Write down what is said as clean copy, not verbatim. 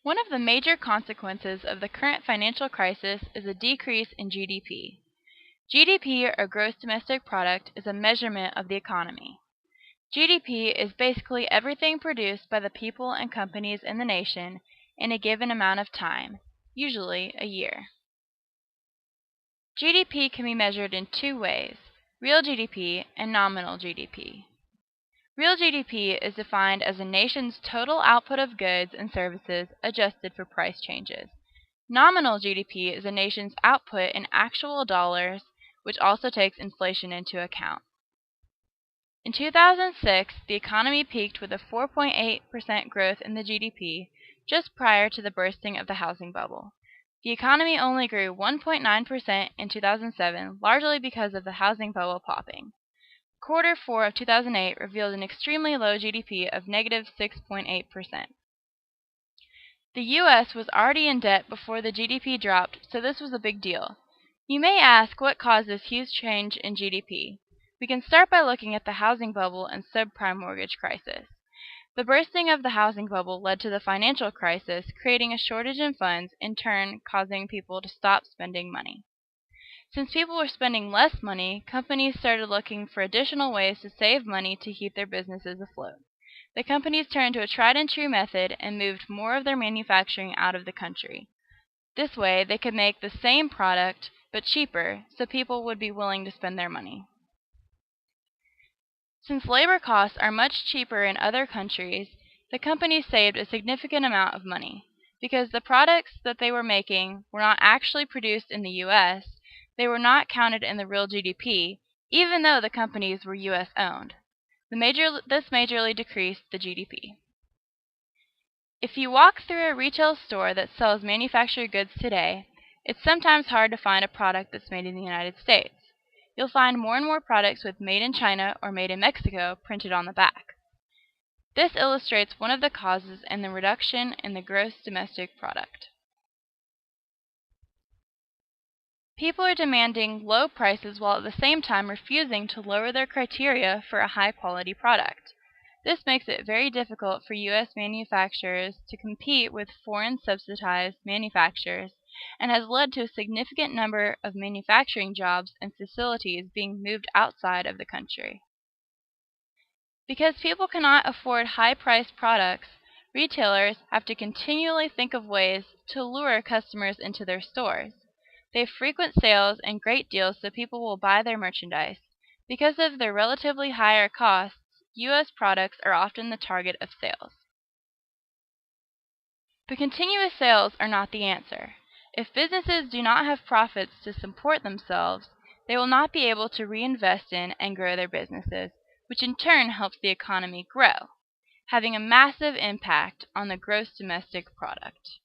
One of the major consequences of the current financial crisis is a decrease in GDP. GDP, or gross domestic product, is a measurement of the economy. GDP is basically everything produced by the people and companies in the nation in a given amount of time, usually a year. GDP can be measured in two ways: real GDP and nominal GDP. Real GDP is defined as a nation's total output of goods and services adjusted for price changes. Nominal GDP is a nation's output in actual dollars, which also takes inflation into account. In 2006, the economy peaked with a 4.8% growth in the GDP just prior to the bursting of the housing bubble. The economy only grew 1.9% in 2007, largely because of the housing bubble popping. Quarter 4 of 2008 revealed an extremely low GDP of negative 6.8%. The U.S. was already in debt before the GDP dropped, so this was a big deal. You may ask what caused this huge change in GDP. We can start by looking at the housing bubble and subprime mortgage crisis. The bursting of the housing bubble led to the financial crisis, creating a shortage in funds, in turn causing people to stop spending money. Since people were spending less money, companies started looking for additional ways to save money to keep their businesses afloat. The companies turned to a tried-and-true method and moved more of their manufacturing out of the country. This way, they could make the same product, but cheaper, so people would be willing to spend their money. Since labor costs are much cheaper in other countries, the companies saved a significant amount of money. Because the products that they were making were not actually produced in the U.S., they were not counted in the real GDP, even though the companies were U.S. owned. This majorly decreased the GDP. If you walk through a retail store that sells manufactured goods today, it's sometimes hard to find a product that's made in the United States. You'll find more and more products with "Made in China" or "Made in Mexico" printed on the back. This illustrates one of the causes in the reduction in the gross domestic product. People are demanding low prices while at the same time refusing to lower their criteria for a high-quality product. This makes it very difficult for U.S. manufacturers to compete with foreign subsidized manufacturers and has led to a significant number of manufacturing jobs and facilities being moved outside of the country. Because people cannot afford high-priced products, retailers have to continually think of ways to lure customers into their stores. They have frequent sales and great deals so people will buy their merchandise. Because of their relatively higher costs, U.S. products are often the target of sales. But continuous sales are not the answer. If businesses do not have profits to support themselves, they will not be able to reinvest in and grow their businesses, which in turn helps the economy grow, having a massive impact on the gross domestic product.